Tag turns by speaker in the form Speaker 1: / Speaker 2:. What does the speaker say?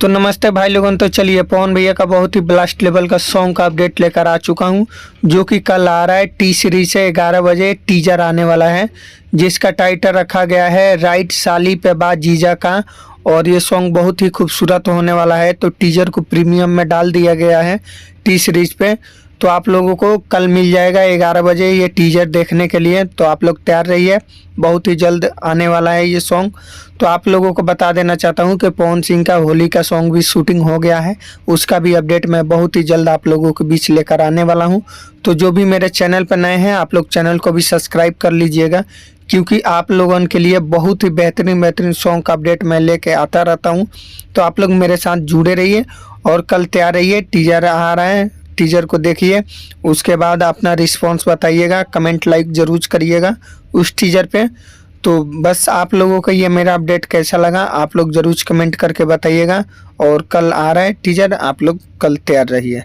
Speaker 1: तो नमस्ते भाई लोगों। तो चलिए पवन भैया का बहुत ही ब्लास्ट लेवल का सॉन्ग का अपडेट लेकर आ चुका हूं, जो कि कल आ रहा है। टी सीरीज से 11 बजे टीजर आने वाला है, जिसका टाइटल रखा गया है राइट साली पे बात जीजा का। और ये सॉन्ग बहुत ही खूबसूरत होने वाला है। तो टीजर को प्रीमियम में डाल दिया गया है टी सीरीज पे। तो आप लोगों को कल मिल जाएगा 11 बजे ये टीजर देखने के लिए। तो आप लोग तैयार रहिए, बहुत ही जल्द आने वाला है ये सॉन्ग। तो आप लोगों को बता देना चाहता हूँ कि पवन सिंह का होली का सॉन्ग भी शूटिंग हो गया है, उसका भी अपडेट मैं बहुत ही जल्द आप लोगों के बीच लेकर आने वाला हूँ। तो जो भी मेरे चैनल पर नए हैं, आप लोग चैनल को भी सब्सक्राइब कर लीजिएगा, क्योंकि आप लोगों के लिए बहुत ही बेहतरीन सॉन्ग का अपडेट मैं लेके आता रहता हूँ। तो आप लोग मेरे साथ जुड़े रहिए और कल तैयार रहिए। टीजर आ रहा है, टीजर को देखिए, उसके बाद अपना रिस्पांस बताइएगा, कमेंट लाइक ज़रूर करिएगा उस टीजर पे। तो बस आप लोगों को ये मेरा अपडेट कैसा लगा आप लोग ज़रूर कमेंट करके बताइएगा। और कल आ रहा है टीजर, आप लोग कल तैयार रहिए।